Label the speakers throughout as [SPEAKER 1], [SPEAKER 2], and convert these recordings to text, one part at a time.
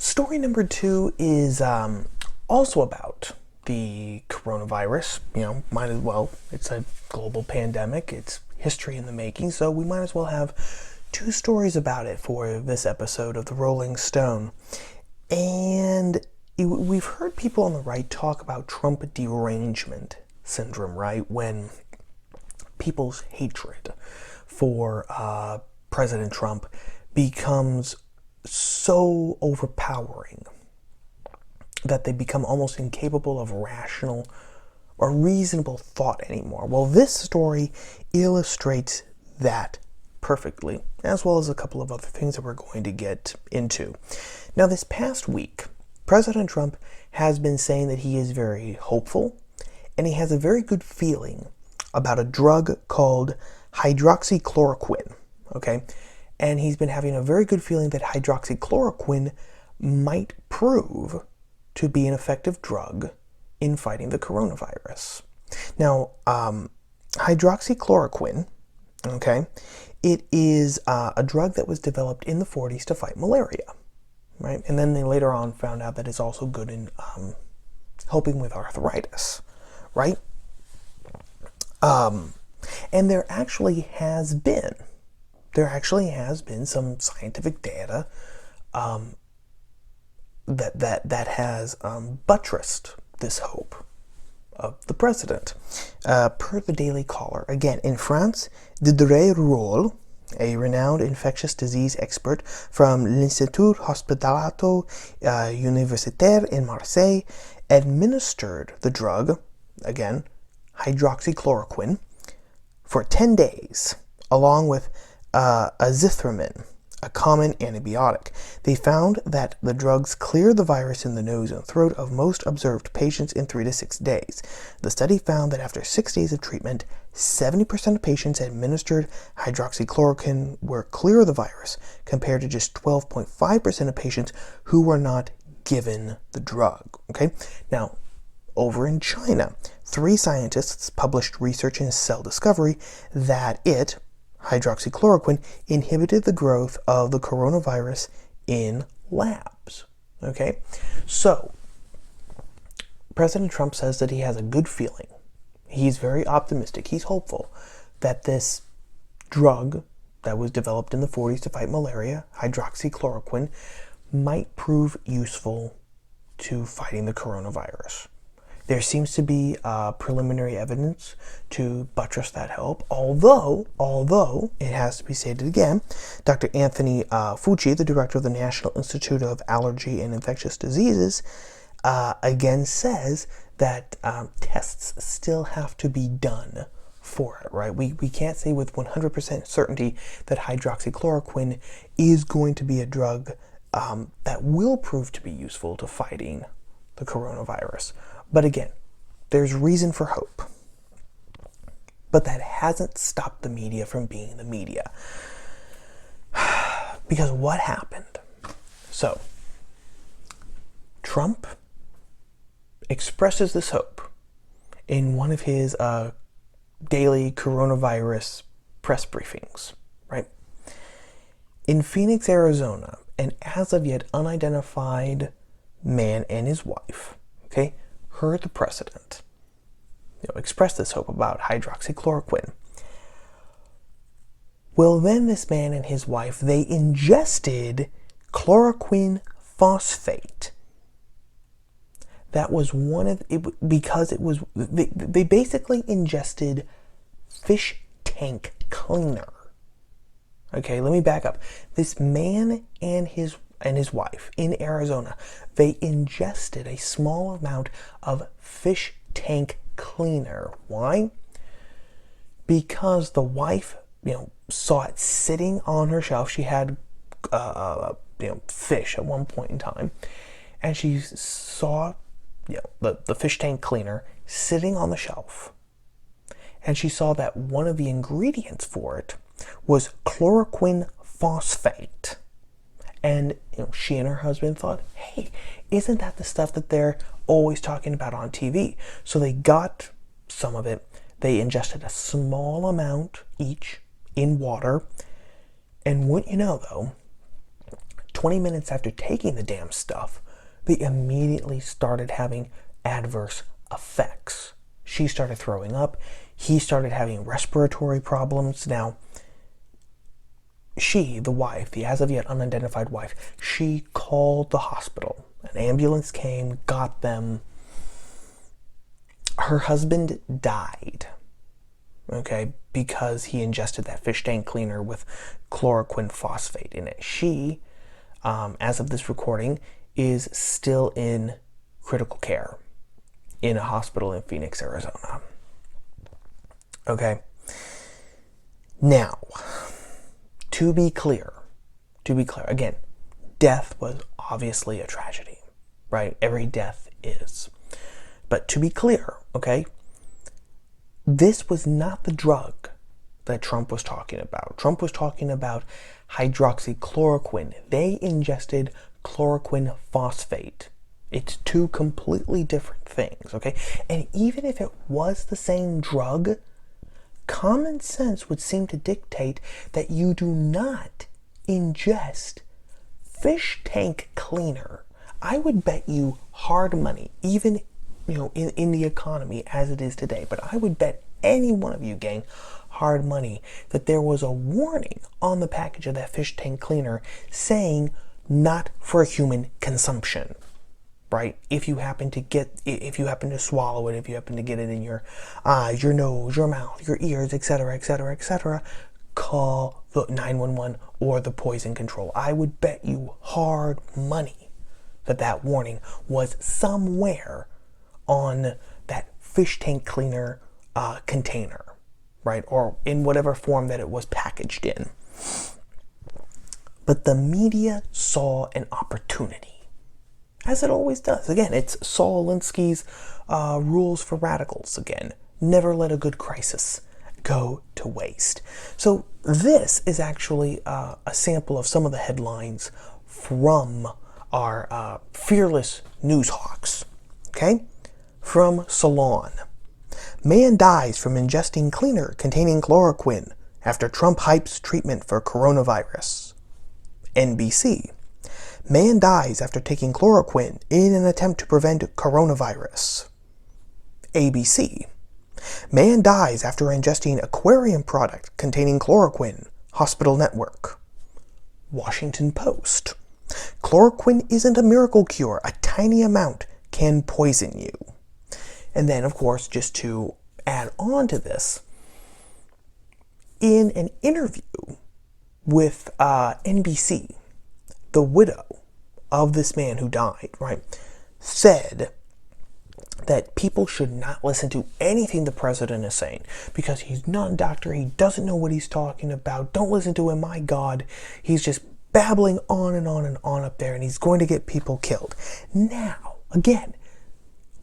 [SPEAKER 1] Story number 2 is also about the coronavirus. Might as well. It's a global pandemic. It's history in the making, so we might as well have 2 stories about it for this episode of the Rolling Stone. And we've heard people on the right talk about Trump derangement syndrome, right? When people's hatred for President Trump becomes so overpowering that they become almost incapable of rational or reasonable thought anymore. Well, this story illustrates that perfectly, as well as a couple of other things that we're going to get into. Now, this past week, President Trump has been saying that he is very hopeful, and he has a very good feeling about a drug called hydroxychloroquine, okay? And he's been having a very good feeling that hydroxychloroquine might prove to be an effective drug in fighting the coronavirus. Now, hydroxychloroquine, okay, it is a drug that was developed in the 40s to fight malaria, right? And then they later on found out that it's also good in helping with arthritis, right? And there actually has been some scientific data that has buttressed this hope of the president. Per the Daily Caller, again, in France, Derangement, a renowned infectious disease expert from l'Institut Hospitalo Universitaire in Marseille, administered the drug, again, hydroxychloroquine, for 10 days, along with azithromycin, a common antibiotic. They found that the drugs clear the virus in the nose and throat of most observed patients in 3 to 6 days. The study found that after 6 days of treatment, 70% of patients administered hydroxychloroquine were clear of the virus, compared to just 12.5% of patients who were not given the drug. Okay? Now, over in China, 3 scientists published research in Cell Discovery that hydroxychloroquine, inhibited the growth of the coronavirus in labs. Okay? So, President Trump says that he has a good feeling. He's very optimistic. He's hopeful that this drug that was developed in the 40s to fight malaria, hydroxychloroquine, might prove useful to fighting the coronavirus. There seems to be preliminary evidence to buttress that hope, although, it has to be stated again, Dr. Anthony Fauci, the director of the National Institute of Allergy and Infectious Diseases, again says that tests still have to be done for it, right? We can't say with 100% certainty that hydroxychloroquine is going to be a drug that will prove to be useful to fighting the coronavirus. But again, there's reason for hope. But that hasn't stopped the media from being the media. Because what happened? So, Trump expresses this hope in one of his daily coronavirus press briefings, right? In Phoenix, Arizona, an as of yet unidentified man and his wife, okay, heard the president express this hope about hydroxychloroquine. Well, then this man and his wife, they ingested chloroquine phosphate. That was one of it, because it was they basically ingested fish tank cleaner. Okay, let me back up. This man and his wife in Arizona, they ingested a small amount of fish tank cleaner. Why? Because the wife, saw it sitting on her shelf. She had, fish at one point in time, and she saw, the fish tank cleaner sitting on the shelf, and she saw that one of the ingredients for it was chloroquine phosphate. And she and her husband thought, hey, isn't that the stuff that they're always talking about on TV? So they got some of it. They ingested a small amount each in water. And wouldn't you know, though, 20 minutes after taking the damn stuff, they immediately started having adverse effects. She started throwing up. He started having respiratory problems. Now, she, the wife, the as of yet unidentified wife, she called the hospital. An ambulance came, got them. Her husband died, okay, because he ingested that fish tank cleaner with chloroquine phosphate in it. She, as of this recording, is still in critical care in a hospital in Phoenix, Arizona. Okay. Now, to be clear, again, death was obviously a tragedy, right? Every death is. But to be clear, okay, this was not the drug that Trump was talking about. Trump was talking about hydroxychloroquine. They ingested chloroquine phosphate. It's two completely different things, okay? And even if it was the same drug, common sense would seem to dictate that you do not ingest fish tank cleaner. I would bet you hard money, even in the economy as it is today, but I would bet any one of you, gang, hard money that there was a warning on the package of that fish tank cleaner saying not for human consumption, right? If you happen to swallow it, if you happen to get it in your eyes, your nose, your mouth, your ears, etc., etc., etc., call the 911 or the poison control. I would bet you hard money that warning was somewhere on that fish tank cleaner container, right? Or in whatever form that it was packaged in. But the media saw an opportunity, as it always does. Again, it's Saul Alinsky's rules for radicals again. Never let a good crisis go to waste. So this is actually a sample of some of the headlines from our fearless news hawks, okay? From Salon. Man dies from ingesting cleaner containing chloroquine after Trump hypes treatment for coronavirus. NBC. Man dies after taking chloroquine in an attempt to prevent coronavirus. ABC. Man dies after ingesting aquarium product containing chloroquine. Hospital Network. Washington Post. Chloroquine isn't a miracle cure. A tiny amount can poison you. And then, of course, just to add on to this, in an interview with NBC, the widow of this man who died, right, said that people should not listen to anything the president is saying because he's not a doctor, he doesn't know what he's talking about, don't listen to him, my God, he's just babbling on and on and on up there and he's going to get people killed. Now, again,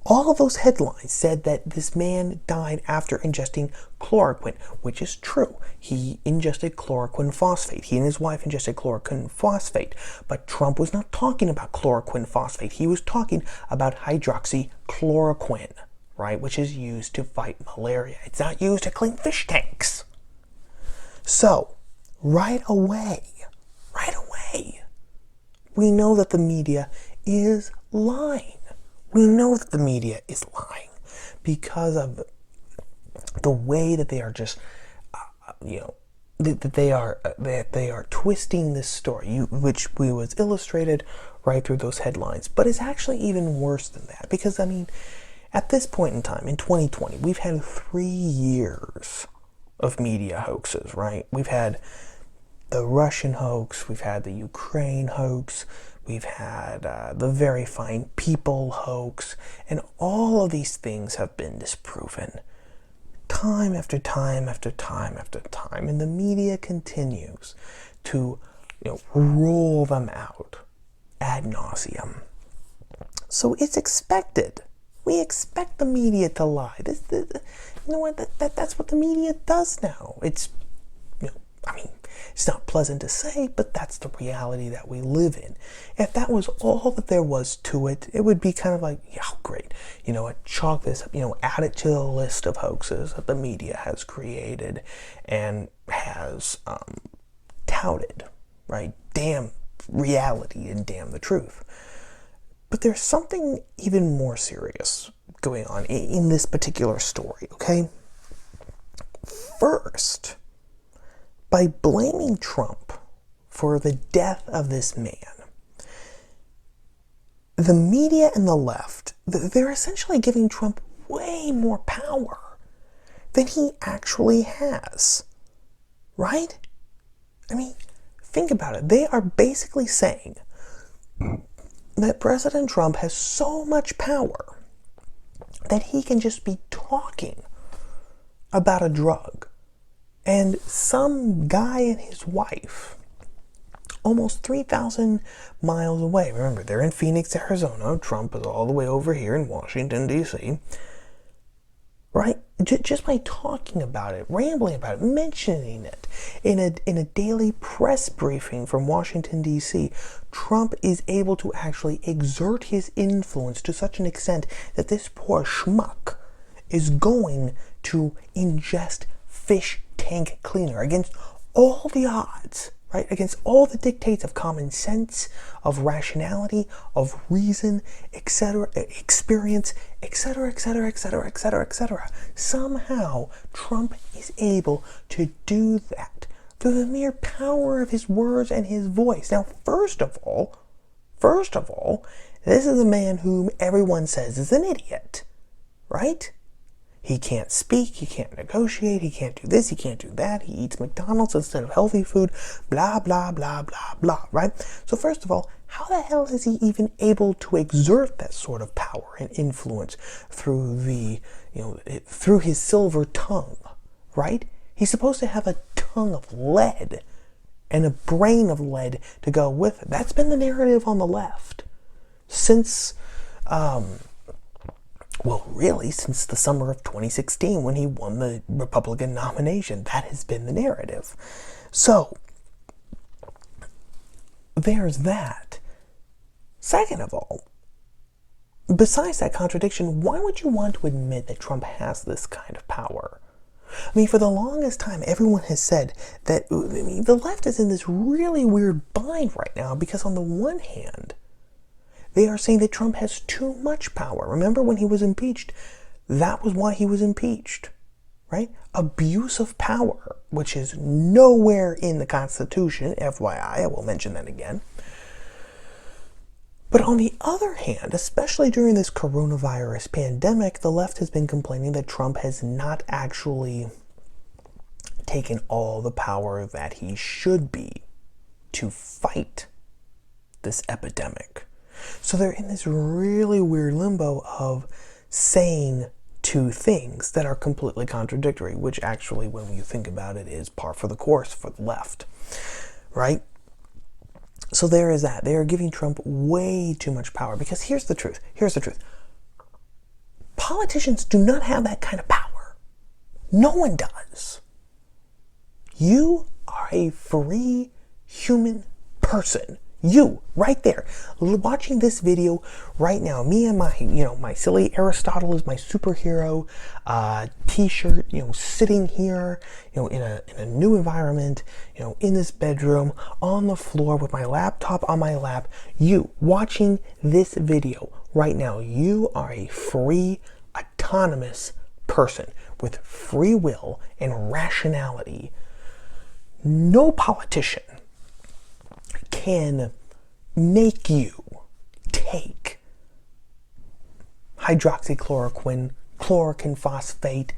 [SPEAKER 1] all of those headlines said that this man died after ingesting chloroquine, which is true. He ingested chloroquine phosphate. He and his wife ingested chloroquine phosphate. But Trump was not talking about chloroquine phosphate. He was talking about hydroxychloroquine, right, which is used to fight malaria. It's not used to clean fish tanks. So, right away, we know that the media is lying. We know that the media is lying because of the way that they are just, that they are twisting this story, which was illustrated right through those headlines. But it's actually even worse than that because, I mean, at this point in time, in 2020, we've had 3 years of media hoaxes, right? We've had the Russian hoax, we've had the Ukraine hoax, we've had the Very Fine People hoax, and all of these things have been disproven time after time after time after time, and the media continues to roll them out ad nauseum. So it's expected. We expect the media to lie. You know what? That's what the media does now. It's it's not pleasant to say, but that's the reality that we live in. If that was all that there was to it, it would be kind of like, yeah, great. Chalk this up, add it to the list of hoaxes that the media has created and has touted, right? Damn, reality and damn the truth. But there's something even more serious going on in this particular story, okay? First, by blaming Trump for the death of this man, the media and the left, they're essentially giving Trump way more power than he actually has, right? I mean, think about it. They are basically saying that President Trump has so much power that he can just be talking about a drug, and some guy and his wife almost 3,000 miles away. Remember, they're in Phoenix, Arizona. Trump is all the way over here in Washington, D.C., right? Just by talking about it, rambling about it, mentioning it in a daily press briefing from Washington, D.C., Trump is able to actually exert his influence to such an extent that this poor schmuck is going to ingest fish tank cleaner against all the odds, right? Against all the dictates of common sense, of rationality, of reason, etc., experience, etc., etc., etc., etc., etc. Somehow, Trump is able to do that through the mere power of his words and his voice. Now, first of all, this is a man whom everyone says is an idiot, right? He can't speak, he can't negotiate, he can't do this, he can't do that, he eats McDonald's instead of healthy food, blah, blah, blah, blah, blah, right? So first of all, how the hell is he even able to exert that sort of power and influence through through his silver tongue, right? He's supposed to have a tongue of lead and a brain of lead to go with it. That's been the narrative on the left since, really, since the summer of 2016 when he won the Republican nomination. That has been the narrative. So, there's that. Second of all, besides that contradiction, why would you want to admit that Trump has this kind of power? I mean, for the longest time, everyone has said that, the left is in this really weird bind right now because on the one hand, they are saying that Trump has too much power. Remember when he was impeached? That was why he was impeached, right? Abuse of power, which is nowhere in the Constitution, FYI, I will mention that again. But on the other hand, especially during this coronavirus pandemic, the left has been complaining that Trump has not actually taken all the power that he should be to fight this epidemic. So they're in this really weird limbo of saying two things that are completely contradictory, which actually, when you think about it, is par for the course for the left, right? So there is that. They are giving Trump way too much power because here's the truth. Politicians do not have that kind of power. No one does. You are a free human person. You, right there, watching this video right now, me and my silly Aristotle is my superhero t-shirt, sitting here, in a new environment, in this bedroom, on the floor with my laptop on my lap. You, watching this video right now, you are a free, autonomous person with free will and rationality. No politician can make you take hydroxychloroquine, chloroquine phosphate,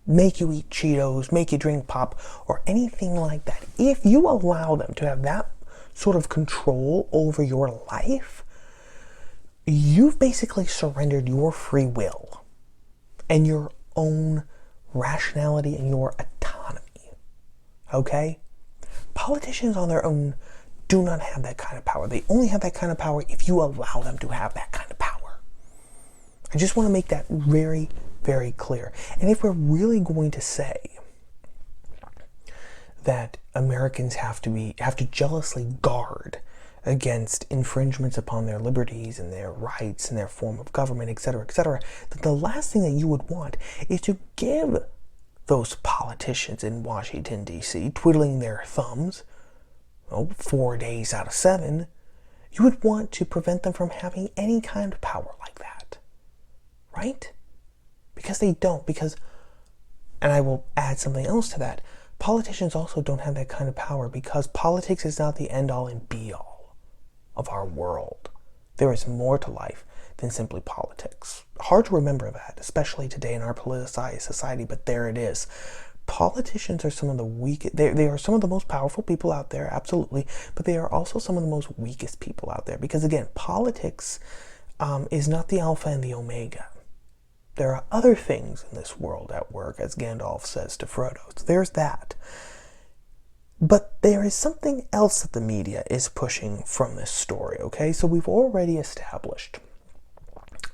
[SPEAKER 1] make you eat Cheetos, make you drink pop, or anything like that. If you allow them to have that sort of control over your life, you've basically surrendered your free will and your own rationality and your autonomy. Okay? Politicians on their own do not have that kind of power. They only have that kind of power if you allow them to have that kind of power. I just want to make that very, very clear. And if we're really going to say that Americans have to jealously guard against infringements upon their liberties and their rights and their form of government, etc., that the last thing that you would want is to give those politicians in Washington, D.C., twiddling their thumbs, 4 days out of 7, you would want to prevent them from having any kind of power like that, right? Because they don't, and I will add something else to that, politicians also don't have that kind of power because politics is not the end-all and be-all of our world. There is more to life than simply politics. Hard to remember that, especially today in our politicized society, but there it is. Politicians are some of the weakest, they are some of the most powerful people out there, absolutely, but they are also some of the most weakest people out there because, again, politics is not the alpha and the omega. There are other things in this world at work, as Gandalf says to Frodo. So there's that. But there is something else that the media is pushing from this story, okay? So we've already established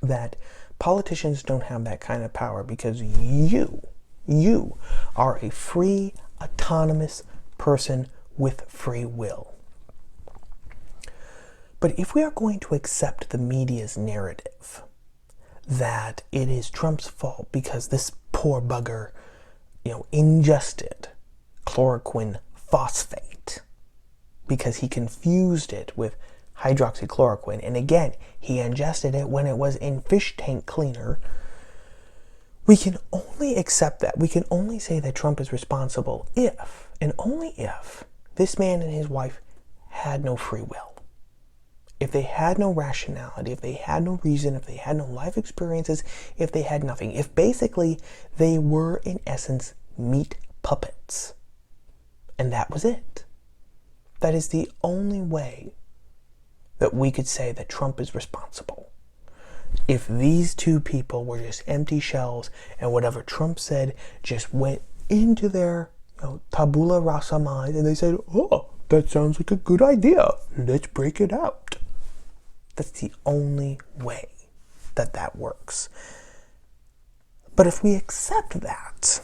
[SPEAKER 1] that politicians don't have that kind of power because you are a free, autonomous person with free will. But if we are going to accept the media's narrative that it is Trump's fault because this poor bugger, ingested chloroquine phosphate because he confused it with hydroxychloroquine, and again, he ingested it when it was in fish tank cleaner, we can only accept that. We can only say that Trump is responsible if, and only if, this man and his wife had no free will. If they had no rationality, if they had no reason, if they had no life experiences, if they had nothing, if basically they were, in essence, meat puppets. And that was it. That is the only way that we could say that Trump is responsible. If these two people were just empty shells and whatever Trump said just went into their tabula rasa mind and they said, oh, that sounds like a good idea. Let's break it out. That's the only way that that works. But if we accept that,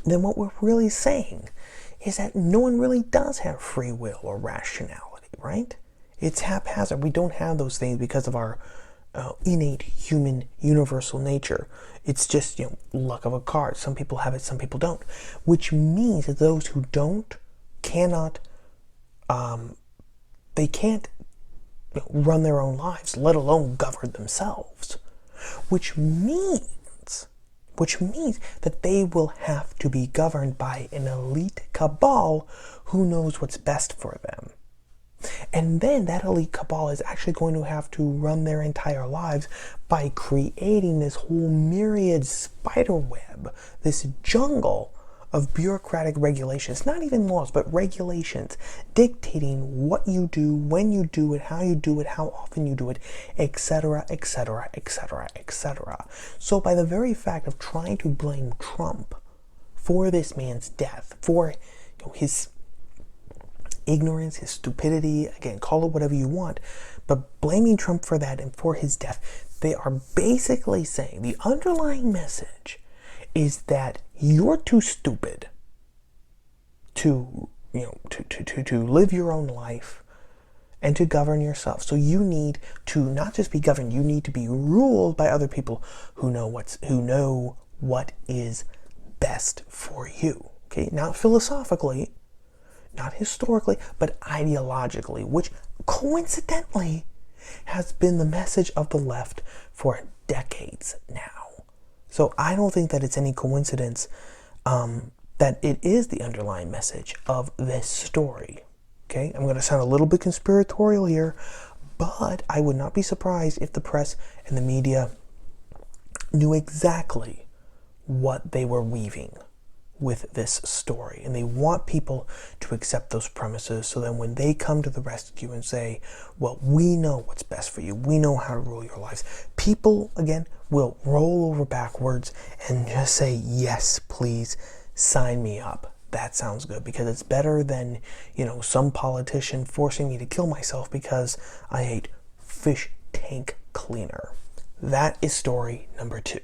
[SPEAKER 1] then what we're really saying is that no one really does have free will or rationality, right? It's haphazard. We don't have those things because of our innate human universal nature. It's just, luck of a card. Some people have it, some people don't. Which means that those who don't they can't run their own lives, let alone govern themselves. Which means that they will have to be governed by an elite cabal who knows what's best for them. And then that elite cabal is actually going to have to run their entire lives by creating this whole myriad spider web, this jungle of bureaucratic regulations, not even laws, but regulations dictating what you do, when you do it, how often you do it, etc., etc., etc., etc. So by the very fact of trying to blame Trump for this man's death, for his ignorance, his stupidity, again, call it whatever you want, but blaming Trump for that and for his death, they are basically saying the underlying message is that you're too stupid to live your own life and to govern yourself. So you need to not just be governed, you need to be ruled by other people who know what is best for you. Okay, not philosophically, not historically, but ideologically, which coincidentally has been the message of the left for decades now. So I don't think that it's any coincidence that it is the underlying message of this story. Okay, I'm going to sound a little bit conspiratorial here, but I would not be surprised if the press and the media knew exactly what they were weaving with this story, and they want people to accept those premises so that when they come to the rescue and say, well, we know what's best for you, we know how to rule your lives, people again will roll over backwards and just say, yes, please sign me up. That sounds good, because it's better than some politician forcing me to kill myself because I ate fish tank cleaner. That is story number 2.